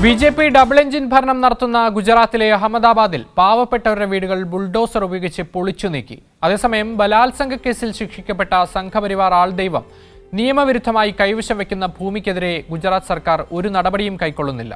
BJP double engine ഭരണം നടത്തുന്ന ഗുജറാത്തിലെ അഹമ്മദാബാദിൽ പാവപ്പെട്ടവരുടെ വീടുകൾ ബുൾഡോസർ ഉപയോഗിച്ച് പൊളിച്ചു നീക്കി. അതേസമയം ബലാത്സംഗ കേസിൽ ശിക്ഷിക്കപ്പെട്ട സംഘപരിവാർ ആൾദൈവം നിയമവിരുദ്ധമായി കൈവശം വയ്ക്കുന്ന ഭൂമിക്കെതിരെ ഗുജറാത്ത് സർക്കാർ ഒരു നടപടിയും കൈക്കൊള്ളുന്നില്ല.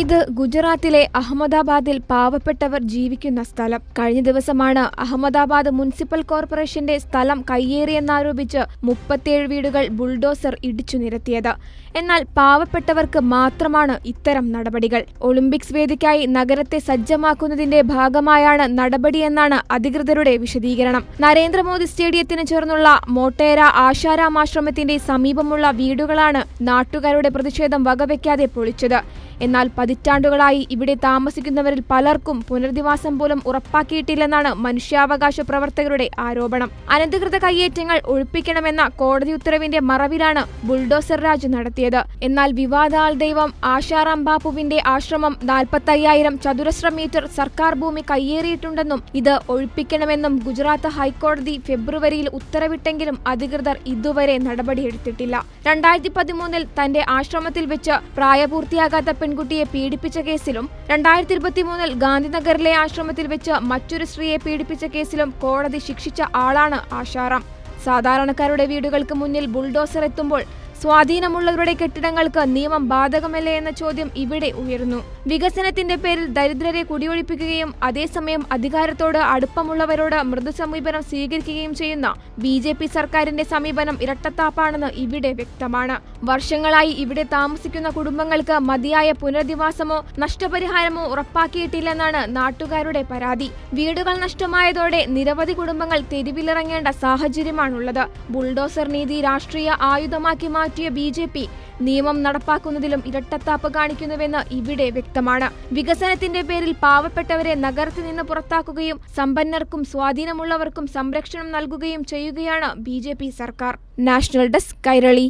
ഇത് ഗുജറാത്തിലെ അഹമ്മദാബാദിൽ പാവപ്പെട്ടവർ ജീവിക്കുന്ന സ്ഥലം. കഴിഞ്ഞ ദിവസമാണ് അഹമ്മദാബാദ് മുനിസിപ്പൽ കോർപ്പറേഷന്റെ സ്ഥലം കയ്യേറിയെന്നാരോപിച്ച് 37 വീടുകൾ ബുൾഡോസർ ഇടിച്ചു നിരത്തിയത്. എന്നാൽ പാവപ്പെട്ടവർക്ക് മാത്രമാണ് ഇത്തരം നടപടികൾ. ഒളിമ്പിക്സ് വേദിക്കായി നഗരത്തെ സജ്ജമാക്കുന്നതിന്റെ ഭാഗമായാണ് നടപടിയെന്നാണ് അധികൃതരുടെ വിശദീകരണം. നരേന്ദ്രമോദി സ്റ്റേഡിയത്തിന് ചേർന്നുള്ള മോട്ടേര ആശാരാം ആശ്രമത്തിന്റെ സമീപമുള്ള വീടുകളാണ് നാട്ടുകാരുടെ പ്രതിഷേധം വകവയ്ക്കാതെ പൊളിച്ചത്. എന്നാൽ പതിറ്റാണ്ടുകളായി ഇവിടെ താമസിക്കുന്നവരിൽ പലർക്കും പുനരധിവാസം പോലും ഉറപ്പാക്കിയിട്ടില്ലെന്നാണ് മനുഷ്യാവകാശ പ്രവർത്തകരുടെ ആരോപണം. അനധികൃത കയ്യേറ്റങ്ങൾ ഒഴിപ്പിക്കണമെന്ന കോടതി ഉത്തരവിന്റെ മറവിലാണ് ബുൾഡോസർ രാജ് നടത്തിയത്. എന്നാൽ വിവാദാൽ ദൈവം ആശാറാം ബാപ്പുവിന്റെ ആശ്രമം 45,000 ചതുരശ്ര മീറ്റർ സർക്കാർ ഭൂമി കയ്യേറിയിട്ടുണ്ടെന്നും ഇത് ഒഴിപ്പിക്കണമെന്നും ഗുജറാത്ത് ഹൈക്കോടതി ഫെബ്രുവരിയിൽ ഉത്തരവിട്ടെങ്കിലും അധികൃതർ ഇതുവരെ നടപടിയെടുത്തിട്ടില്ല. 2013 തന്റെ ആശ്രമത്തിൽ വെച്ച് പ്രായപൂർത്തിയാകാത്ത പെൺകുട്ടിയെ പീഡിപ്പിച്ച കേസിലും 2023 ഗാന്ധിനഗറിലെ ആശ്രമത്തിൽ വെച്ച് മറ്റൊരു സ്ത്രീയെ പീഡിപ്പിച്ച കേസിലും കോടതി ശിക്ഷിച്ച ആളാണ് ആശാറാം. സാധാരണക്കാരുടെ വീടുകൾക്ക് മുന്നിൽ ബുൾഡോസർ എത്തുമ്പോൾ സ്വാധീനമുള്ളവരുടെ കെട്ടിടങ്ങൾക്ക് നിയമം ബാധകമല്ലേ എന്ന ചോദ്യം ഇവിടെ ഉയർന്നു. വികസനത്തിന്റെ പേരിൽ ദരിദ്രരെ കുടിയൊഴിപ്പിക്കുകയും അതേസമയം അധികാരത്തോട് അടുപ്പമുള്ളവരോട് മൃദു സമീപനം സ്വീകരിക്കുകയും ചെയ്യുന്ന ബി.ജെ.പി സർക്കാരിന്റെ സമീപനം ഇരട്ടത്താപ്പാണെന്ന് ഇവിടെ വ്യക്തമാണ്. വർഷങ്ങളായി ഇവിടെ താമസിക്കുന്ന കുടുംബങ്ങൾക്ക് മതിയായ പുനരധിവാസമോ നഷ്ടപരിഹാരമോ ഉറപ്പാക്കിയിട്ടില്ലെന്നാണ് നാട്ടുകാരുടെ പരാതി. വീടുകൾ നഷ്ടമായതോടെ നിരവധി കുടുംബങ്ങൾ തെരുവിലിറങ്ങേണ്ട സാഹചര്യമാണുള്ളത്. ബുൾഡോസർ നീതി രാഷ്ട്രീയ ആയുധമാക്കി മാറ്റിയ ബി.ജെ.പി നിയമം നടപ്പാക്കുന്നതിലും ഇരട്ടത്താപ്പ് കാണിക്കുന്നുവെന്ന് ഇവിടെ വ്യക്തമാണ്. വികസനത്തിന്റെ പേരിൽ പാവപ്പെട്ടവരെ നഗരത്തിൽ നിന്ന് പുറത്താക്കുകയും സമ്പന്നർക്കും സ്വാധീനമുള്ളവർക്കും സംരക്ഷണം നൽകുകയും ചെയ്യുകയാണ് ബി.ജെ.പി സർക്കാർ. National desk, Kairali.